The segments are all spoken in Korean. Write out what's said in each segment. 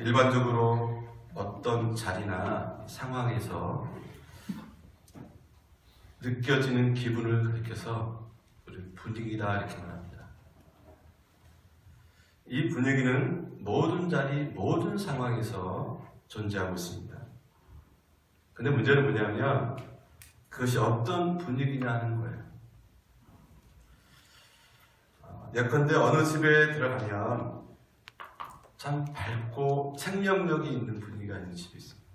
일반적으로 어떤 자리나 상황에서 느껴지는 기분을 가리켜서 우리 분위기다 이렇게 말합니다. 이 분위기는 모든 자리, 모든 상황에서 존재하고 있습니다. 근데 문제는 뭐냐면 그것이 어떤 분위기냐 하는 거예요. 예컨대 어느 집에 들어가면 참 밝고 생명력이 있는 분위기가 있는 집이 있습니다.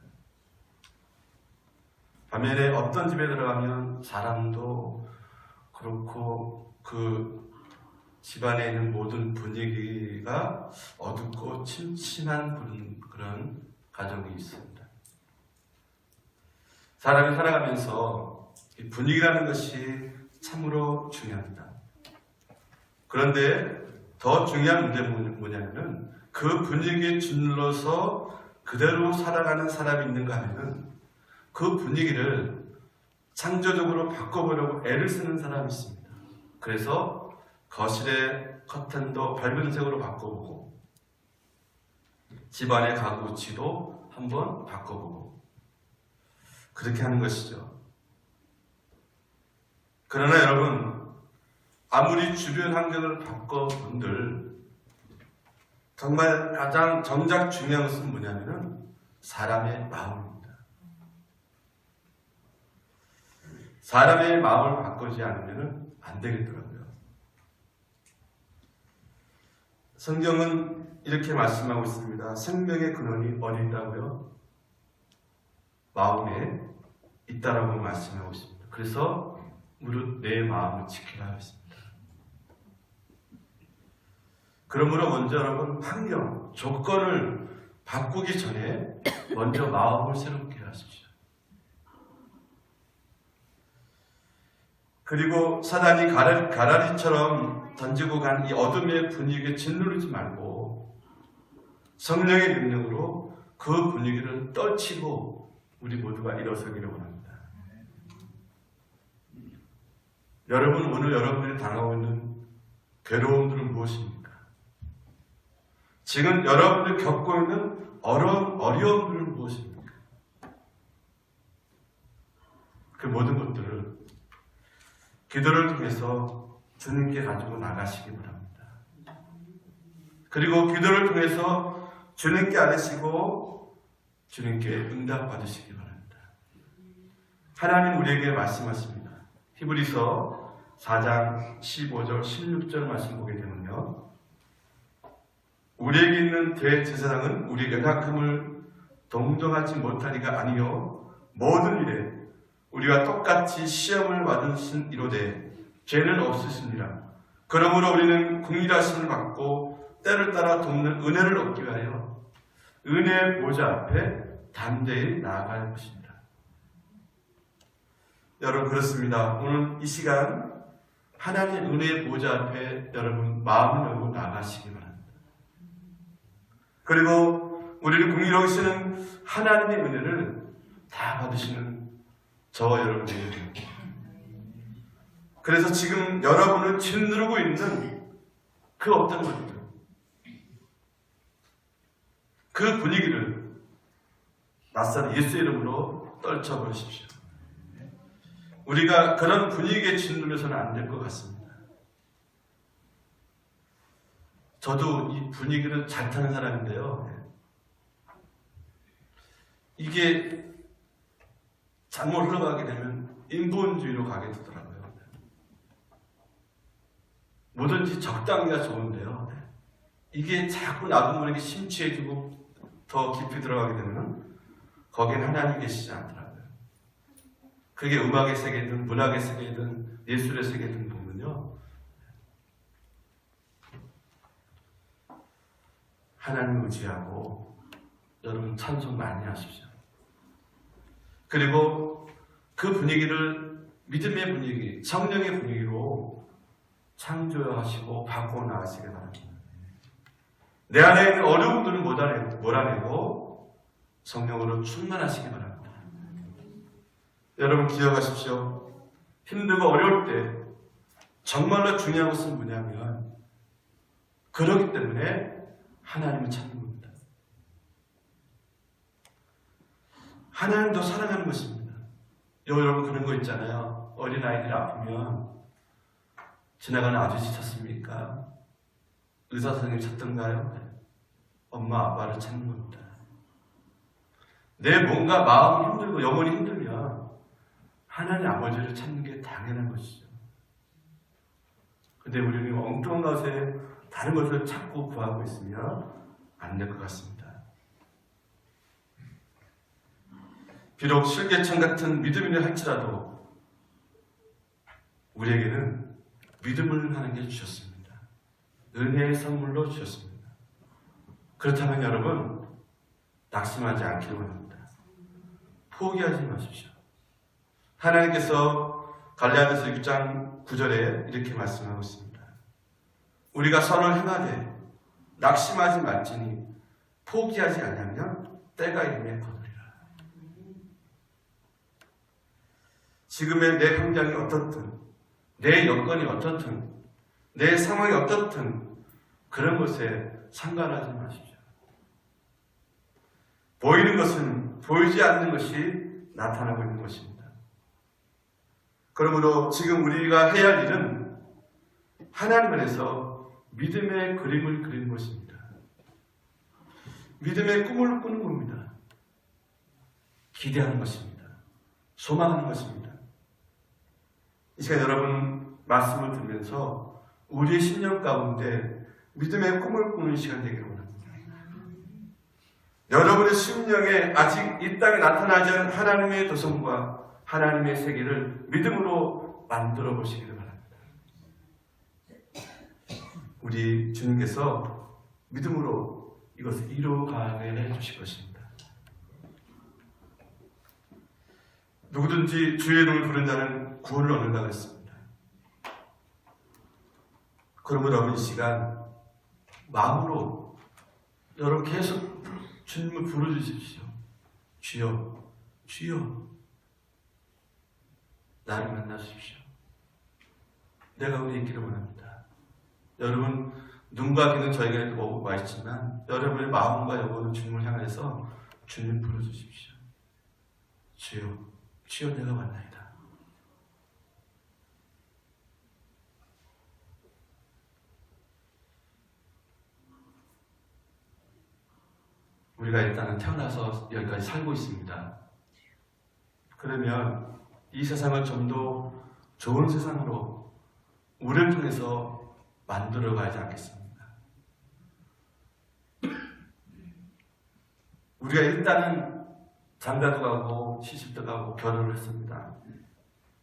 반면에 어떤 집에 들어가면 사람도 그렇고 그 집안에 있는 모든 분위기가 어둡고 침침한 그런 가정이 있습니다. 사람이 살아가면서 이 분위기라는 것이 참으로 중요합니다. 그런데 더 중요한 문제는 뭐냐면은 그 분위기에 짓눌러서 그대로 살아가는 사람이 있는가 하면은 그 분위기를 창조적으로 바꿔보려고 애를 쓰는 사람이 있습니다. 그래서 거실의 커튼도 밝은 색으로 바꿔보고 집안의 가구 위치도 한번 바꿔보고 그렇게 하는 것이죠. 그러나 여러분, 아무리 주변 환경을 바꿔본들 정말 가장 정작 중요한 것은 뭐냐면은 사람의 마음입니다. 사람의 마음을 바꾸지 않으면 안 되겠더라고요. 성경은 이렇게 말씀하고 있습니다. 생명의 근원이 어디 있다고요? 마음에 있다라고 말씀하고 있습니다. 그래서 무릇 내 마음을 지키라 했습니다. 그러므로 먼저 여러분 환경, 조건을 바꾸기 전에 먼저 마음을 새롭게 하십시오. 그리고 사단이 가라리처럼 던지고 간 이 어둠의 분위기에 짓누르지 말고 성령의 능력으로 그 분위기를 떨치고 우리 모두가 일어서기를 원합니다. 여러분, 오늘 여러분들이 당하고 있는 괴로움들은 무엇입니까? 지금 여러분들이 겪고 있는 어려움들은 무엇입니까? 그 모든 것들을 기도를 통해서 주님께 가지고 나가시기 바랍니다. 그리고 기도를 통해서 주님께 아뢰시고 주님께 응답받으시기 바랍니다. 하나님 우리에게 말씀하십니다. 히브리서 4장 15절 16절 말씀 보게 되면요, 우리에게 있는 대제사장은 우리 연약함을 동정하지 못하리가 아니요 모든 일에 우리와 똑같이 시험을 받으신 이로되 죄는 없으시니라. 그러므로 우리는 긍휼하심을 받고 때를 따라 돕는 은혜를 얻기 위하여 은혜의 보좌 앞에 담대히 나아갈 것입니다. 여러분, 그렇습니다. 오늘 이 시간 하나님의 은혜의 보좌 앞에 여러분 마음을 열고 나가시기 바랍니다. 그리고 우리를 긍휼하시는 하나님의 은혜를 다 받으시는 저와 여러분들입니다. 그래서 지금 여러분을 짓누르고 있는 그 어떤 것들, 그 분위기를 낯선 예수의 이름으로 떨쳐버리십시오. 우리가 그런 분위기에 짓눌려서는 안 될 것 같습니다. 저도 이 분위기를 잘 타는 사람인데요, 이게 잘못 흘러가게 되면 인본주의로 가게 되더라고요. 뭐든지 적당히가 좋은데요, 이게 자꾸 나도 모르게 심취해지고 더 깊이 들어가게 되면 거기엔 하나님이 계시지 않더라고요. 그게 음악의 세계든 문학의 세계든 예술의 세계든 보면요, 하나님을 의지하고 여러분 찬송 많이 하십시오. 그리고 그 분위기를 믿음의 분위기, 성령의 분위기로 창조하시고 바꾸어 나가시기 바랍니다. 내 안에 있는 어려움들을 몰아내고 성령으로 충만하시기 바랍니다. 여러분 기억하십시오. 힘들고 어려울 때 정말로 중요한 것은 뭐냐면 그렇기 때문에 하나님을 찾는 겁니다. 하나님도 사랑하는 것입니다. 여러분 그런 거 있잖아요. 어린아이들이 아프면 지나가는 아저씨 찾습니까? 의사 선생님 찾던가요? 네. 엄마 아빠를 찾는 겁니다. 내 몸과 마음이 힘들고 영혼이 힘들면 하나님 아버지를 찾는 게 당연한 것이죠. 근데 우리는 엉뚱한 것에 다른 것을 찾고 구하고 있으면 안 될 것 같습니다. 비록 실개천 같은 믿음이라 할지라도 우리에게는 믿음을 하나님께 주셨습니다. 은혜의 선물로 주셨습니다. 그렇다면 여러분 낙심하지 않기를 원합니다. 포기하지 마십시오. 하나님께서 갈라디아서 6장 9절에 이렇게 말씀하고 있습니다. 우리가 선을 행하되 낙심하지 말지니 포기하지 아니하면 때가 이르매 거두리라. 지금의 내 환경이 어떻든 내 여건이 어떻든 내 상황이 어떻든 그런 것에 상관하지 마십시오. 보이는 것은 보이지 않는 것이 나타나고 있는 것입니다. 그러므로 지금 우리가 해야 할 일은 하나님 안에서 믿음의 그림을 그리는 것입니다. 믿음의 꿈을 꾸는 겁니다. 기대하는 것입니다. 소망하는 것입니다. 이 시간 여러분 말씀을 들으면서 우리의 신령 가운데 믿음의 꿈을 꾸는 시간 되기를 원합니다. 여러분의 심령에 아직 이 땅에 나타나지 않은 하나님의 도성과 하나님의 세계를 믿음으로 만들어 보시기를 바랍니다. 우리 주님께서 믿음으로 이것을 이루어가게 해주실 것입니다. 누구든지 주의 이름을 부른 자는 구원을 얻는다고 했습니다. 그러므로 여러분 이 시간 마음으로 여러분 계속 주님을 부르주십시오. 주여, 주여, 나를 만나주십시오. 내가 우리 있기를 원합니다. 여러분 눈과 귀는 저희가 오고 와 있지만 여러분의 마음과 영혼은 주님을 향해서 주님 부르주십시오. 주여, 주여 내가 왔나이다. 우리가 일단은 태어나서 여기까지 살고 있습니다. 그러면 이 세상을 좀 더 좋은 세상으로 우리를 통해서 만들어 가지 않겠습니까? 우리가 일단은 장가도 가고 시집도 가고 결혼을 했습니다.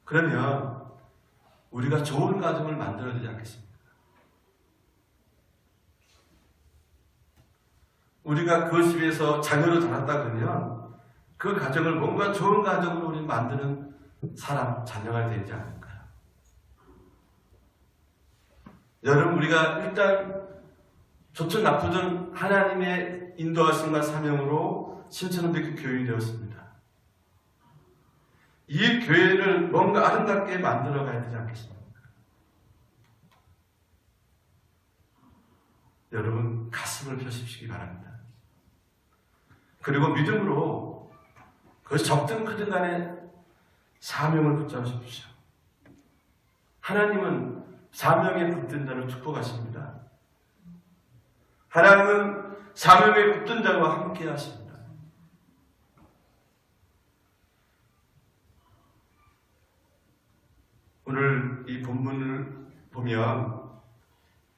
그러면 우리가 좋은 가정을 만들어야 되지 않겠습니까? 우리가 그 집에서 자녀를 낳았다 그러면 그 가정을 뭔가 좋은 가정으로 우리 만드는 사람, 자녀가 되지 않을까요? 여러분 우리가 일단 좋든 나쁘든 하나님의 인도하심과 사명으로 신천원대교 교인이 되었습니다. 이 교회를 뭔가 아름답게 만들어 가야 되지 않겠습니까? 여러분 가슴을 펴십시기 바랍니다. 그리고 믿음으로 그것이 적든 크든 간에 사명을 붙잡으십시오. 하나님은 사명에 붙든 자를 축복하십니다. 하나님은 사명에 붙든 자와 함께 하십니다. 오늘 이 본문을 보면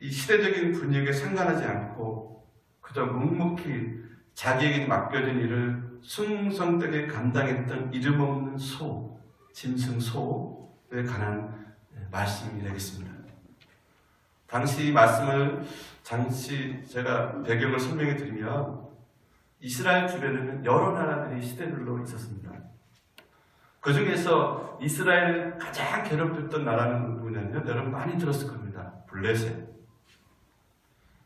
이 시대적인 분위기에 상관하지 않고 그저 묵묵히 자기에게 맡겨진 일을 충성되게 감당했던 이름 없는 소, 짐승소에 관한 말씀이 되겠습니다. 당시 이 말씀을 잠시 제가 배경을 설명해 드리면 이스라엘 주변에는 여러 나라들이 시대별로 있었습니다. 그 중에서 이스라엘을 가장 괴롭혔던 나라는 누구냐면 여러분 많이 들었을 겁니다. 블레셋.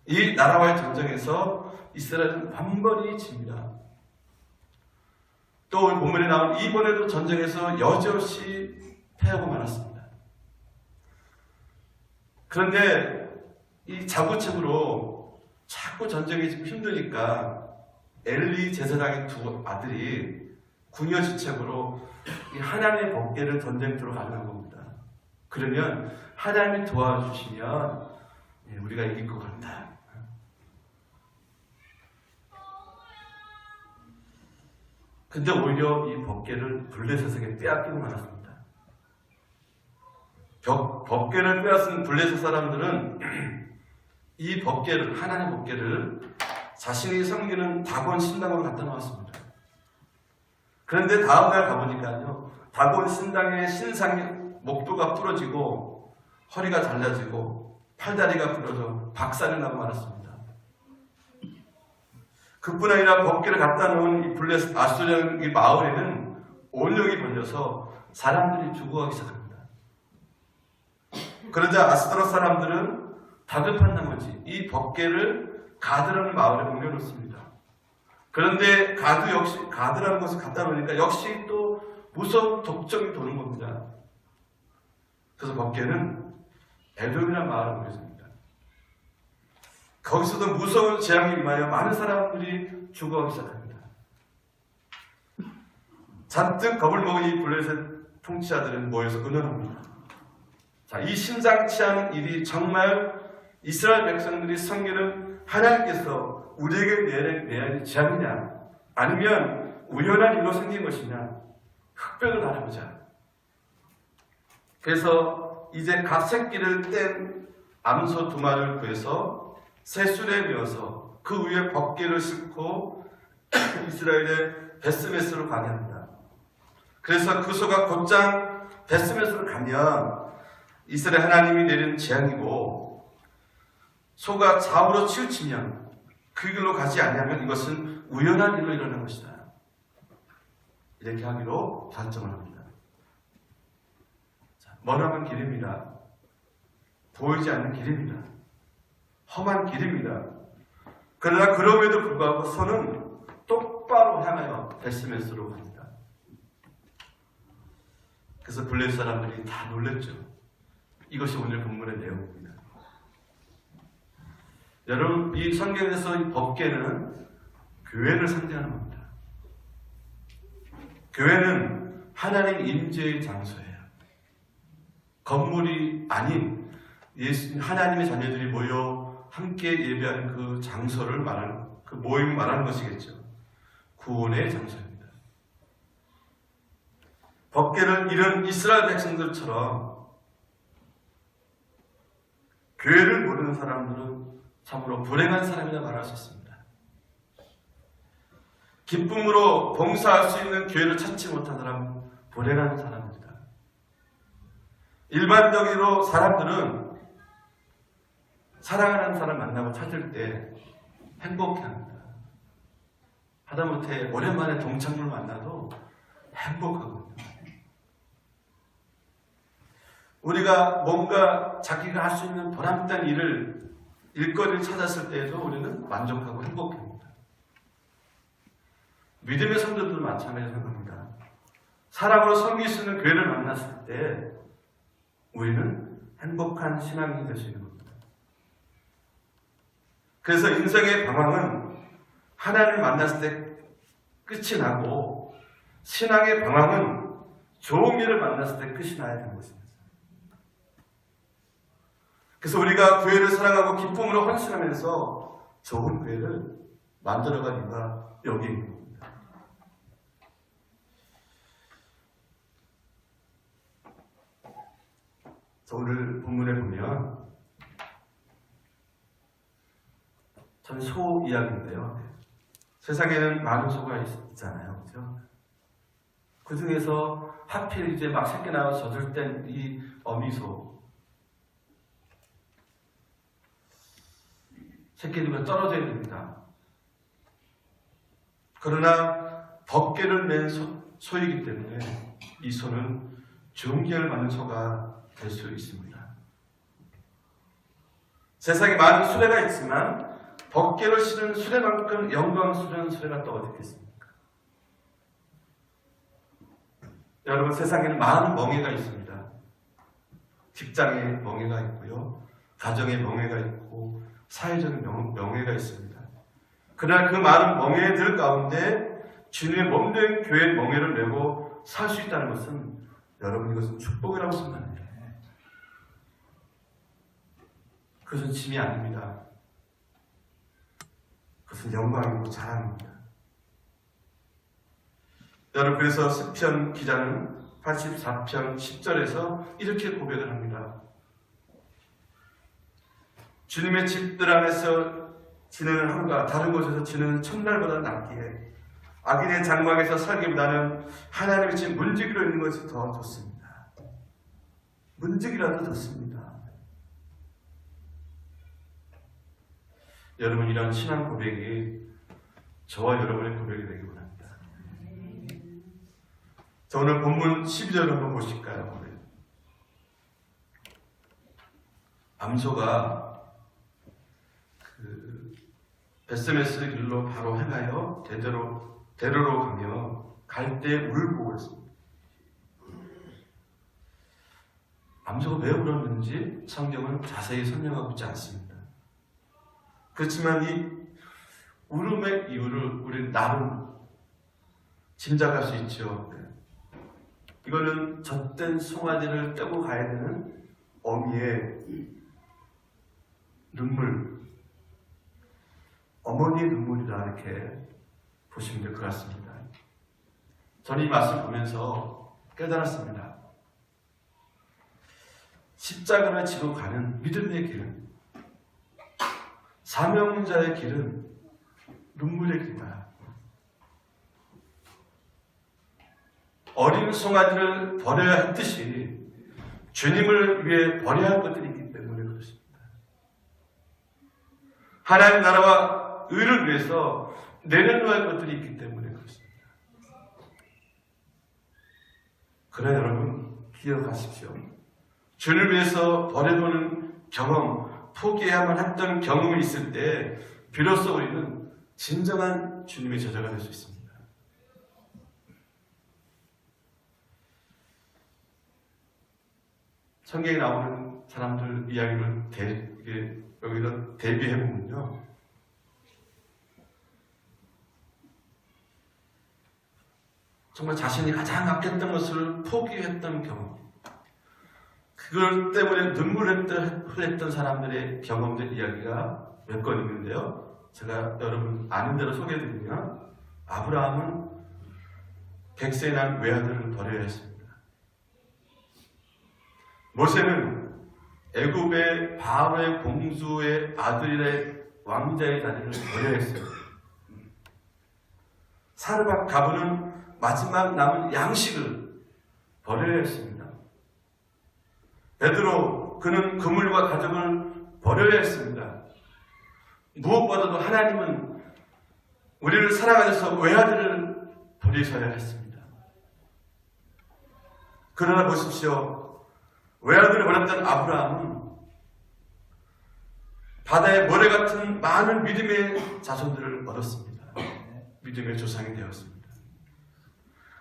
이 나라와의 전쟁에서 이스라엘은 완번히 집니다. 또 오늘 본문에 나온 이번에도 전쟁에서 여지없이 패하고 말았습니다. 그런데 이 자구책으로 자꾸 전쟁이 좀 힘드니까 엘리 제사장의 두 아들이 궁여지책으로 이 하나님의 법궤를 전쟁터로 가져간 겁니다. 그러면 하나님이 도와주시면 우리가 이길 것 같다. 근데 오히려 이 법궤를 블레셋에게 빼앗기고 말았습니다. 법궤를 빼앗은 블레셋 사람들은 이 법궤를, 하나님의 법궤를 자신이 섬기는 다곤 신당으로 갖다 놓았습니다. 그런데 다음날 가보니까요, 다곤 신당의 신상이 목도가 부러지고 허리가 잘라지고 팔다리가 부러져 박살이 나고 말았습니다. 그뿐 아니라 법궤를 갖다 놓은 이 블레셋 아수르 이 마을에는 온병이 걸려서 사람들이 죽어가기 시작합니다. 그러자 아스도롯 사람들은 다급한 나머지 이 법궤를 가드라는 마을에 옮겨놓습니다. 그런데 가드라는 것을 갖다 놓으니까 역시 또 무서운 독점이 도는 겁니다. 그래서 법궤는 에돔이라는 마을에 옮겨집니다. 거기서도 무서운 재앙이 임하여 많은 사람들이 죽어가기 시작합니다. 잔뜩 겁을 먹은 이 블레셋 통치자들은 모여서 의논합니다. 자, 이 심상치 않은 일이 정말 이스라엘 백성들이 섬기는 하나님께서 우리에게 내야 재앙이냐, 아니면 우연한 일로 생긴 것이냐, 흑백을 바라보자. 그래서 이제 각 새끼를 뗀 암소 2마리를 구해서 새술에 메어서 그 위에 법궤를 싣고 이스라엘의 베스메스로 가게 합니다. 그래서 그 소가 곧장 베스메스로 가면 이스라엘 하나님이 내린 재앙이고, 소가 좌우로 치우치면 그 길로 가지 않냐면 이것은 우연한 일로 일어난 것이다. 이렇게 하기로 결정을 합니다. 머나먼 길입니다. 보이지 않는 길입니다. 험한 길입니다. 그러나 그럼에도 불구하고 소는 똑바로 향하여 베스메스로 갑니다. 그래서 블레셋 사람들이 다 놀랬죠. 이것이 오늘 본문의 내용입니다. 여러분, 이 성경에서 이 법궤는 교회를 상징하는 겁니다. 교회는 하나님 임재의 장소예요. 건물이 아닌 하나님의 자녀들이 모여 함께 예배하는 그 장소를 말하는, 그 모임을 말하는 것이겠죠. 구원의 장소입니다. 법궤를 잃은 이스라엘 백성들처럼 교회를 모르는 사람들은 참으로 불행한 사람이라 말할 수 있습니다. 기쁨으로 봉사할 수 있는 교회를 찾지 못한 사람은 불행한 사람입니다. 일반적으로 사람들은 사랑하는 사람 만나고 찾을 때 행복해합니다. 하다못해 오랜만에 동창을 만나도 행복하거든요. 우리가 뭔가 자기가 할 수 있는 보람된 일거리를 찾았을 때에도 우리는 만족하고 행복합니다. 믿음의 성도들도 마찬가지로 생각합니다. 사랑으로 섬길 수 있는 교회를 만났을 때 우리는 행복한 신앙이 될 수 있는 겁니다. 그래서 인생의 방황은 하나님을 만났을 때 끝이 나고, 신앙의 방황은 좋은 일을 만났을 때 끝이 나야 되는 것입니다. 그래서 우리가 교회를 사랑하고 기쁨으로 헌신하면서 좋은 교회를 만들어갈 이유가 여기 있는 겁니다. 오늘 본문에 보면 참 소 이야기인데요. 세상에는 많은 소가 있잖아요. 그렇죠? 그 중에서 하필 이제 막 새끼 나와서 젖을 땐 이 어미소, 새끼들과 떨어져야 됩니다. 그러나 법궤를 맨 소이기 때문에 이 소는 존경을 받는 소가 될 수 있습니다. 세상에 많은 수레가 있지만 법궤를 실은 수레만큼 영광스러운 수레가 또 어디 있겠습니까? 여러분, 세상에는 많은 멍해가 있습니다. 직장의 멍해가 있고요, 가정의 멍해가 있고, 사회적인 명예가 있습니다. 그러나 그 많은 명예들 가운데 주님의 몸된 교회의 멍에를 메고 살 수 있다는 것은 여러분 이것은 축복이라고 생각합니다. 그것은 짐이 아닙니다. 그것은 영광이고 자랑입니다. 여러분 그래서 시편 기자는 84편 10절에서 이렇게 고백을 합니다. 주님의 집들 안에서 지내는 하루가 다른 곳에서 지내는 첫날보다 낫기에 악인의 장막에서 살기보다는 하나님의 집 문지기로 있는 것이 더 좋습니다. 문지기라도 좋습니다. 여러분 이런 신앙 고백이 저와 여러분의 고백이 되기 원합니다. 자, 오늘 본문 12절 한번 보실까요? 암소가 베스메스 길로 바로 행하여 대로로 가며 갈 때 울을 보고 있습니다. 암소가 왜 울었는지 성경은 자세히 설명하고 있지 않습니다. 그렇지만 이 울음의 이유를 우리 나름 짐작할 수 있죠. 이거는 젖된 송아지를 떼고 가야 되는 어미의 눈물, 어머니의 눈물이라 이렇게 보시면 될 것 같습니다. 저는 이 말씀 보면서 깨달았습니다. 십자가를 지고 가는 믿음의 길은, 사명자의 길은 눈물의 길이다. 어린 송아지를 버려야 했듯이 주님을 위해 버려야 할 것들이 있기 때문에 그렇습니다. 하나님 나라와 의를 위해서 내려놓아야 할 것들이 있기 때문에 그렇습니다. 그러나 여러분 기억하십시오. 주를 위해서 버려두는 경험, 포기해야만 했던 경험이 있을 때 비로소 우리는 진정한 주님의 제자가 될 수 있습니다. 성경에 나오는 사람들 이야기를 여기서 대비해보면요. 정말 자신이 가장 아꼈던 것을 포기했던 경험, 그걸 때문에 눈물을 흘렸던 사람들의 경험들 이야기가 몇 건 있는데요. 제가 여러분 아는 대로 소개해드리면, 아브라함은 100세에 난 외아들을 버려야 했습니다. 모세는 애굽의 바로의 공주의 아들의 왕자의 자리를 버려야 했어요. 사르밧 가부는 마지막 남은 양식을 버려야 했습니다. 베드로, 그는 그물과 가족을 버려야 했습니다. 무엇보다도 하나님은 우리를 사랑하셔서 외아들을 버리셔야 했습니다. 그러나 보십시오. 외아들을 버렸던 아브라함은 바다의 모래 같은 많은 믿음의 자손들을 얻었습니다. 믿음의 조상이 되었습니다.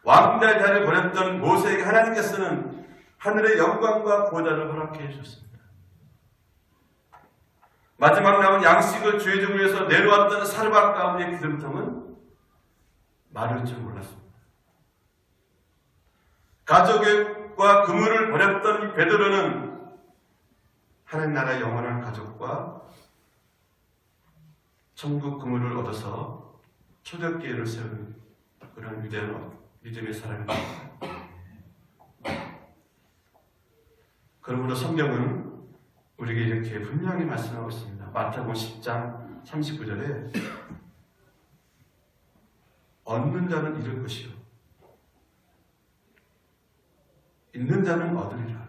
왕자의 자리를 버렸던 모세에게 하나님께서는 하늘의 영광과 보좌를 허락해 주셨습니다. 마지막 남은 양식을 주의 종 위해서 내려왔던 사르밧 가운데 기름통은 마를 줄 몰랐습니다. 가족과 그물을 버렸던 베드로는 하나님 나라의 영원한 가족과 천국 그물을 얻어서 초대교회를 세운 그런 위대한 믿음의 사람입니다. 그러므로 성경은 우리에게 이렇게 분명히 말씀하고 있습니다. 마태복음 10장 39절에 얻는 자는 잃을 것이요 있는 자는 얻으리라.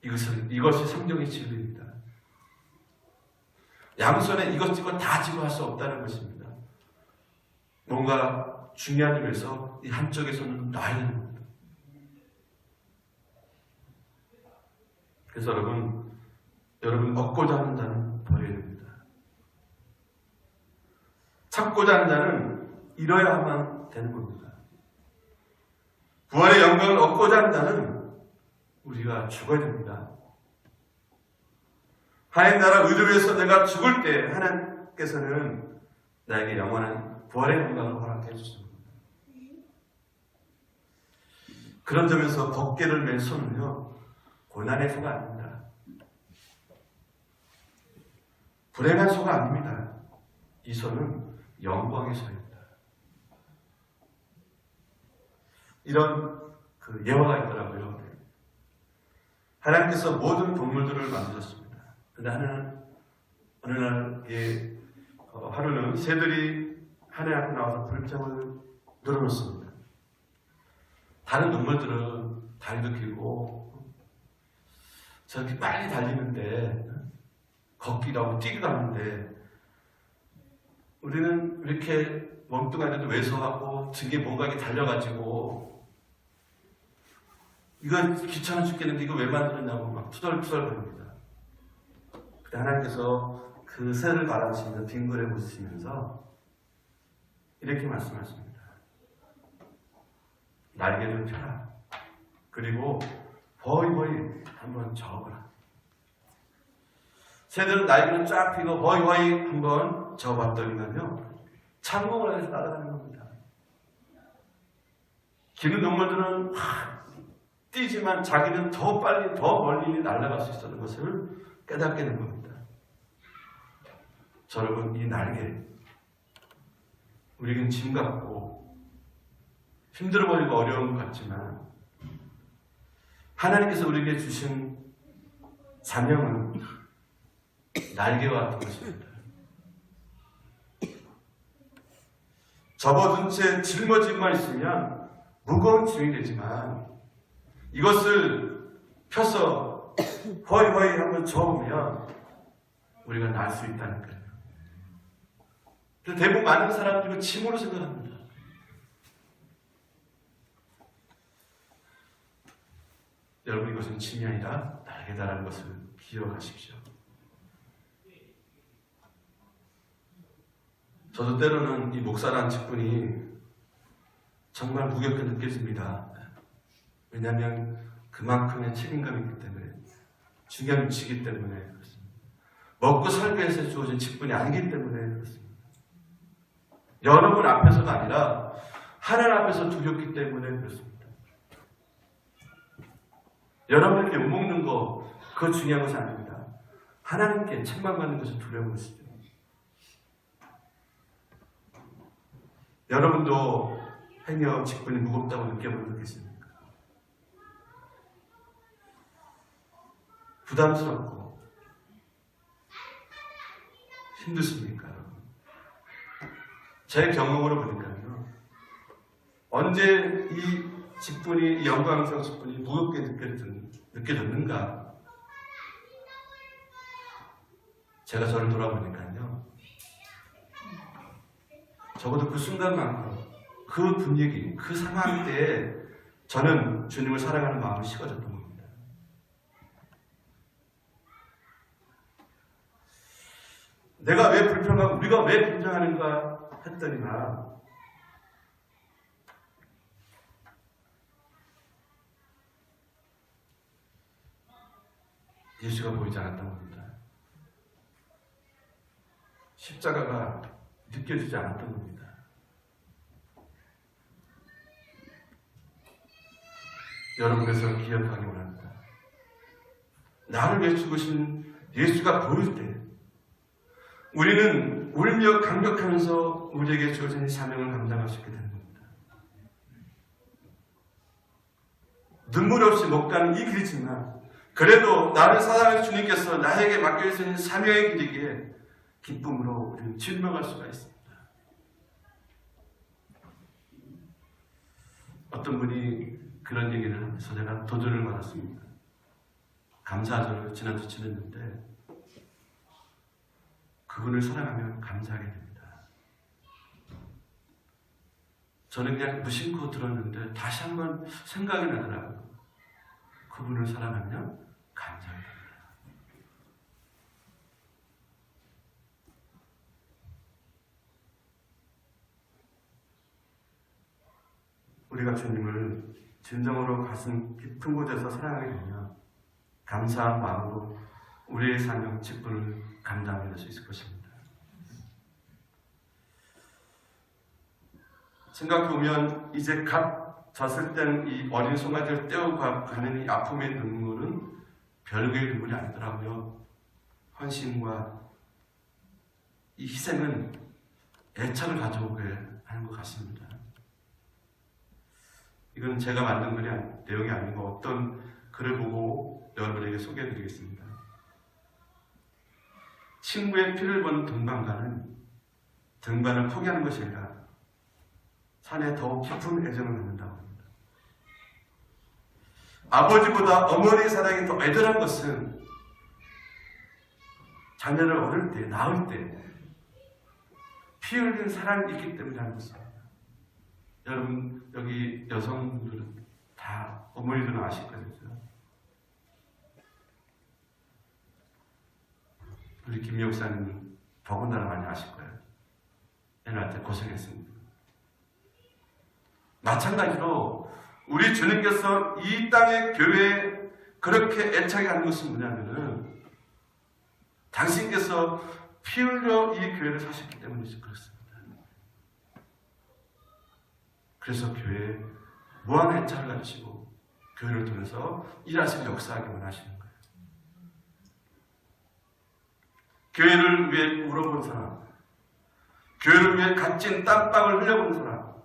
이것이 성경의 진리입니다. 양손에 이것저것 다 지고 할 수 없다는 것입니다. 뭔가 중요한 일에서 이 한쪽에 손을 놔야 되는 겁니다. 그래서 여러분 얻고자 하는 자는 버려야 됩니다. 찾고자 하는 자는 잃어야만 되는 겁니다. 부활의 영광을 얻고자 하는 자는 우리가 죽어야 됩니다. 하나님 나라 의를 위해서 내가 죽을 때 하나님께서는 나에게 영원한 부활의 영광을 허락해 주십니다. 그런 점에서 법궤를 맨 손은요, 고난의 소가 아닙니다. 불행한 소가 아닙니다. 이 소는 영광의 소입니다. 이런 예화가 있더라고요. 하나님께서 모든 동물들을 만드셨습니다. 그런데 어느 날 하루는 새들이 하늘 앞에 나와서 불장을 늘어놓습니다. 다른 동물들은 다리도 길고 저렇게 빨리 달리는데, 걷기도 하고 뛰기도 하는데, 우리는 이렇게 멍뚱한데도 왜소하고 등에 뭔가 이렇게 달려가지고 이거 귀찮아 죽겠는데 이거 왜 만들었냐고 막 투덜투덜 거립니다. 그때 하나님께서 그 새를 바라보시면서 빙그레 보시면서 이렇게 말씀하십니다. 날개를 펴라. 그리고 허이허이 한번 저어보라. 새들은 날개를 쫙 펴고 허이허이 한번 저어봤더니만요, 창공을 안에서 날아가는 겁니다. 기는 동물들은 뛰지만 자기는 더 빨리 더 멀리 날아갈 수 있다는 것을 깨닫게 된 겁니다. 저 여러분, 이 날개, 우리에겐 짐 같고 힘들어 보이고 어려운 것 같지만 하나님께서 우리에게 주신 사명은 날개와 같은 것입니다. 접어둔 채 짊어짐만 있으면 무거운 짐이 되지만 이것을 펴서 허이허이 한번 저으면 우리가 날 수 있다니까요. 대부분 많은 사람들은 짐으로 생각합니다. 여러분, 이것은 짐이 아니라 날개다라는 것을 기억하십시오. 저도 때로는 이 목사라는 직분이 정말 무겁게 느껴집니다. 왜냐하면 그만큼의 책임감이 있기 때문에, 중요한 위치이기 때문에 그렇습니다. 먹고 살기 위해서 주어진 직분이 아니기 때문에 그렇습니다. 여러분 앞에서가 아니라 하나님 앞에서 두렵기 때문에 그렇습니다. 여러분에게 욕먹는 거, 그거 중요한 것이 아닙니다. 하나님께 책망받는 것이 두려운 것이죠. 여러분도 행여 직분이 무겁다고 느껴본 적 계십니까? 부담스럽고 힘드십니까? 제 경험으로 보니까요, 언제 이 직분이, 이 영광스러운 직분이 무겁게 느껴졌는가? 제가 저를 돌아보니까요, 적어도 그 순간만큼, 그 분위기, 그 상황 때에 저는 주님을 사랑하는 마음이 식어졌던 겁니다. 내가 왜 불평하고 우리가 왜 불평하는가 했더니만, 예수가 보이지 않았던 겁니다. 십자가가 느껴지지 않았던 겁니다. 여러분께서 기억하기 원합니다. 나를 위해 죽으신 예수가 보일 때 우리는 울며 감격하면서 우리에게 주어진 사명을 감당할 수 있게 되는 겁니다. 눈물 없이 못 가는 이 길이지만 그래도 나를 사랑하는 주님께서 나에게 맡겨주신 사명의 길이기에 기쁨으로 우리는 증명할 수가 있습니다. 어떤 분이 그런 얘기를 하면서 제가 도전을 받았습니다. 감사절을 지난주 지냈는데 그분을 사랑하면 감사하게 됩니다. 저는 그냥 무심코 들었는데 다시 한번 생각이 나더라고요. 그분을 사랑하면 감사하게 됩니다. 우리가 주님을 진정으로 가슴 깊은 곳에서 사랑하게 되면 감사한 마음으로 우리의 사명, 직분을 감당할 수 있을 것입니다. 생각해보면 이제 갓 졌을 때는 이 어린 송아지를 떼어가는 이 아픔의 눈물은 별개의 눈물이 아니더라고요. 헌신과 이 희생은 애착을 가져오게 하는 것 같습니다. 이건 제가 만든 내용이 아니고 어떤 글을 보고 여러분에게 소개해드리겠습니다. 친구의 피를 본 등반가는 등반을 포기하는 것이 아니라 산에 더욱 깊은 애정을 갖는다고 합니다. 아버지보다 어머니의 사랑이 더 애절한 것은 자녀를 어릴 때, 낳을 때 피 흘린 사랑이 있기 때문이라는 것입니다. 여러분, 여기 여성분들은 다 어머니들은 아실 거예요. 우리 김 목사님 더군다나 많이 아실 거예요. 애 낳을 때 고생했습니다. 마찬가지로 우리 주님께서 이 땅의 교회에 그렇게 애착이 가는 것은 뭐냐면은 당신께서 피 흘려 이 교회를 사셨기 때문이죠. 그렇습니다. 그래서 교회에 무한한 애착을 가지고 교회를 통해서 일하시고 역사하기 원하시는 거예요. 교회를 위해 울어본 사람, 교회를 위해 값진 땀방울 흘려본 사람,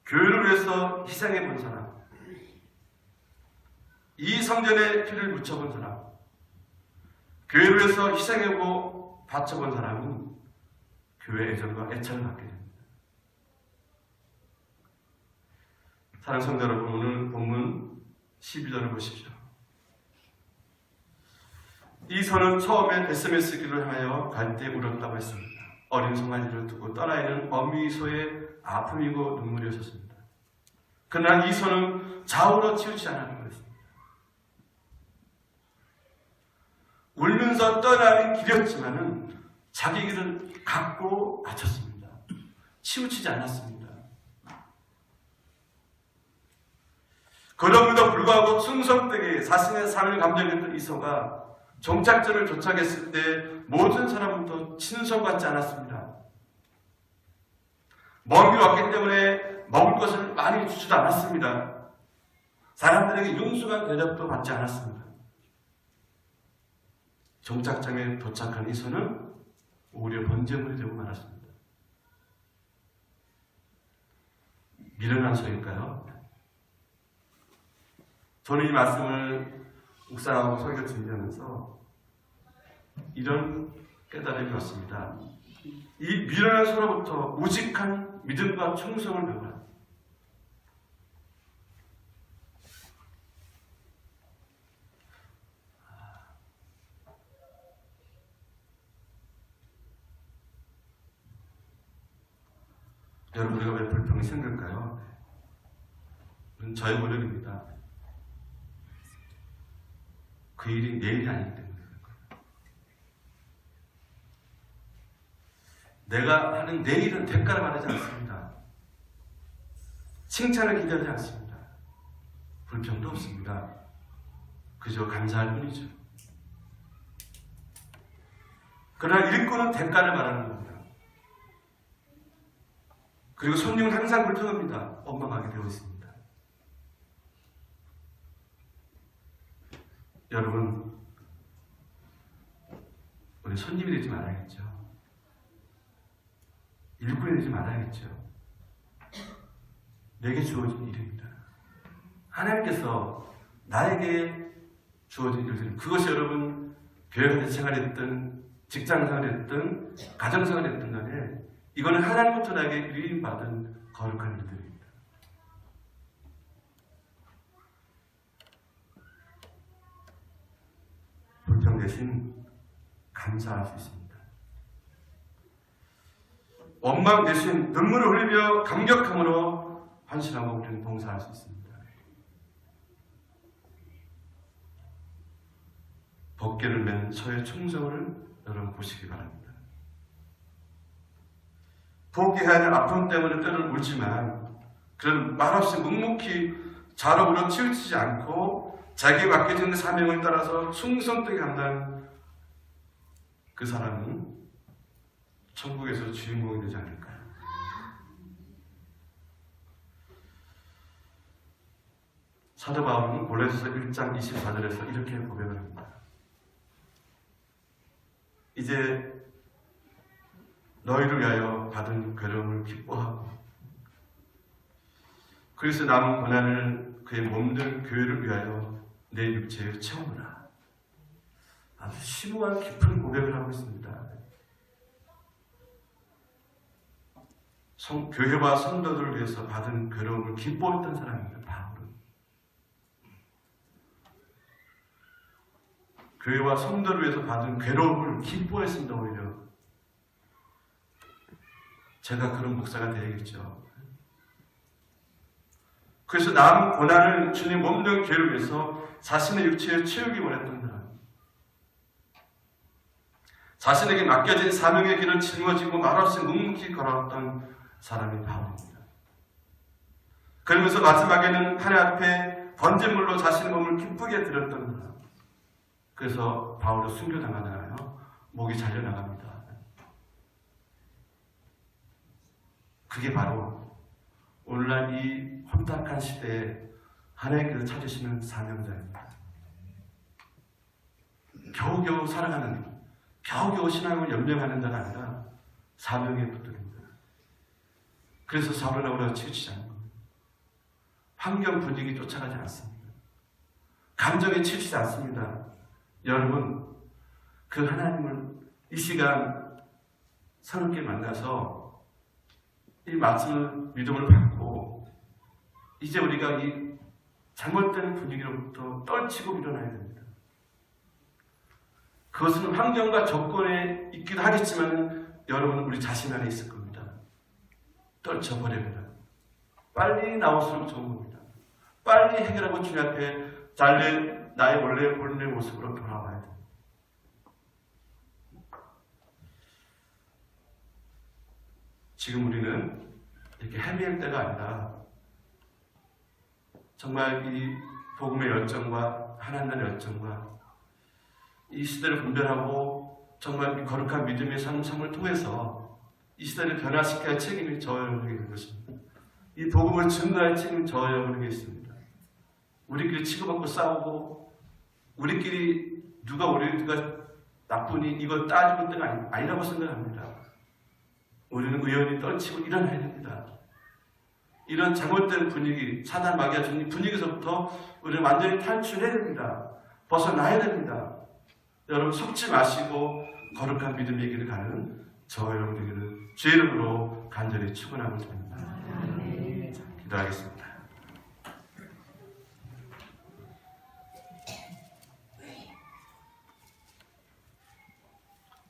교회를 위해서 희생해본 사람, 이 성전에 피를 묻혀본 사람, 교회를 위해서 희생하고 바쳐본 사람은 교회의 애정과 애착을 받게 됩니다. 사랑하는 성도 여러분, 오늘 본문 12절을 보십시오. 이 소는 처음에 베스메스 길을 향하여 갈 때 울었다고 했습니다. 어린 송아지를 두고 떠나있는 어미 소의 아픔이고 눈물이었습니다. 그러나 이 소는 좌우로 치우치지 않았던 것입니다. 울면서 떠나는 길이었지만은 자기 길을 갖고 마쳤습니다. 치우치지 않았습니다. 그럼에도 불구하고 충성되게 자신의 삶을 감정했던 이소가 종착지를 도착했을 때 모든 사람부터 친송받지 않았습니다. 먼 길 왔기 때문에 먹을 것을 많이 주지도 않았습니다. 사람들에게 융숭한 대접도 받지 않았습니다. 종착장에 도착한 이소는 오히려 번제물이 되고 말았습니다. 미련한 소일까요? 저는 이 말씀을 묵상하고 설교 준비하면서 이런 깨달음이 왔습니다. 이 미련한 소로부터 우직한 믿음과 충성을 배워라. 여러분, 우리가 왜 불평이 생길까요? 그건 저의 노력입니다. 그 일이 내 일이 아니기 때문에 그런 거예요. 내가 하는 내 일은 대가를 바라지 않습니다. 칭찬을 기대하지 않습니다. 불평도 없습니다. 그저 감사할 뿐이죠. 그러나 일꾼은 대가를 바라는 겁니다. 그리고 손님은 항상 불평합니다. 원망하게 되어 있습니다. 여러분, 우리 손님이 되지 말아야겠죠. 일꾼이 되지 말아야겠죠. 내게 주어진 일입니다. 하나님께서 나에게 주어진 일들, 그것이 여러분 교회 생활했든 직장생활했든 가정생활했든 간에 이거는 하나님부터 나에게 위임받은 거룩한 일들입니다. 불평 대신 감사할 수 있습니다. 원망 대신 눈물을 흘리며 감격함으로 헌신하고 우리는 봉사할 수 있습니다. 법궤를 맨 소의 충성을 여러분 보시기 바랍니다. 포기해야 할 아픔 때문에 때로는 울지만 그런 말없이 묵묵히 좌로우로 치우치지 않고 자기에 맡겨진 사명을 따라서 충성되게 한다는 그 사람은 천국에서 주인공이 되지 않을까요? 사도 바울은 골로새서 1장 24절에서 이렇게 고백을 합니다. 이제 너희를 위하여 받은 괴로움을 기뻐하고 그래서 남은 고난을 그의 몸된 교회를 위하여 내 육체에 채우노라. 아주 심오한 깊은 고백을 하고 있습니다. 교회와 성도들을 위해서 받은 괴로움을 기뻐했던 사람입니다. 바울은 교회와 성도를 위해서 받은 괴로움을 기뻐했습니다. 오히려 제가 그런 목사가 되야겠죠. 그래서 남은 고난을 주님 몸된 교회를 위해서 자신의 육체에 채우기 원했던 사람, 자신에게 맡겨진 사명의 길을 짊어지고 말없이 묵묵히 걸어왔던 사람이 바울입니다. 그러면서 마지막에는 하나님 앞에 번제물로 자신의 몸을 기쁘게 드렸던 사람. 그래서 바울은 순교당하잖아요. 목이 잘려나갑니다. 그게 바로 오늘날 이 혼탁한 시대에 하나님께서 찾으시는 사명자입니다. 겨우겨우 살아가는, 겨우겨우 신앙을 연명하는 자가 아니라 사명에 붙들립니다. 그래서 사울을 오래 치우치지 않는 겁니다. 환경 분위기 쫓아가지 않습니다. 감정에 치우치지 않습니다. 여러분, 그 하나님을 이 시간 새롭게 만나서 이 말씀을 믿음을 받고 이제 우리가 이 잘못된 분위기로부터 떨치고 일어나야 됩니다. 그것은 환경과 조건에 있기도 하겠지만 여러분은 우리 자신 안에 있을 겁니다. 떨쳐버립니다. 빨리 나올수록 좋은 겁니다. 빨리 해결하고 주님 앞에 나의 원래 본래 모습으로 돌아와야 됩니다. 지금 우리는 이렇게 헤매일 때가 아니라 정말 이 복음의 열정과 하나님의 열정과 이 시대를 분별하고 정말 이 거룩한 믿음의 삶을 통해서 이 시대를 변화시켜야 할 책임이 저와 여러분에게 있는 것입니다. 이 복음을 증거할 책임이 저와 여러분에게 있습니다. 우리끼리 치고받고 싸우고 우리끼리 우리가 나쁘니 이거 따지고 있는 때가 아니라고 생각합니다. 우리는 의연히 떨치고 일어나야 됩니다. 이런 잘못된 분위기, 사단 마귀가 주는 분위기에서부터 우리는 완전히 탈출해야 됩니다. 벗어나야 됩니다. 여러분 속지 마시고 거룩한 믿음의 길을 가는 저와 여러분에게는 주의 이름으로 간절히 축원하고 드립니다. 기도하겠습니다.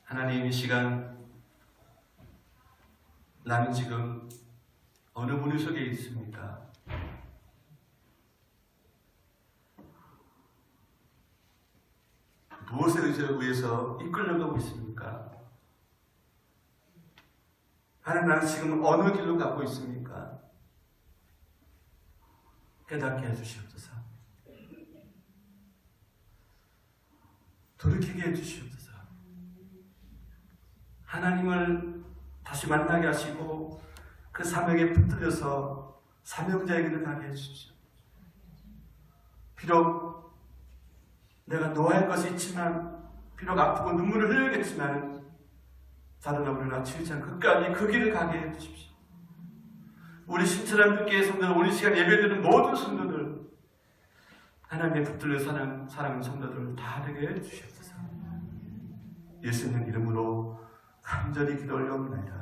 하나님, 이 시간 나는 지금 어느 분위 속에 있습니까? 무엇에 의해서 이끌려가고 있습니까? 하나님, 나는 지금 어느 길로 가고 있습니까? 깨닫게 해주시옵소서. 돌이키게 해주시옵소서. 하나님을 다시 만나게 하시고 그 사명에 붙들려서 사명자에게를 가게 해주십시오. 비록 내가 노할 것이 있지만, 비록 아프고 눈물을 흘리겠지만 자라나 우리나 치우치 않고 끝까지 그 길을 가게 해주십시오. 우리 신천한 듣기의 성도들, 우리 시간 예배드리는 모든 성도들, 하나님의 붙들려 사랑하는 성도들 다 되게 해주시옵소서. 예수님 이름으로 간절히 기도 올려옵니다.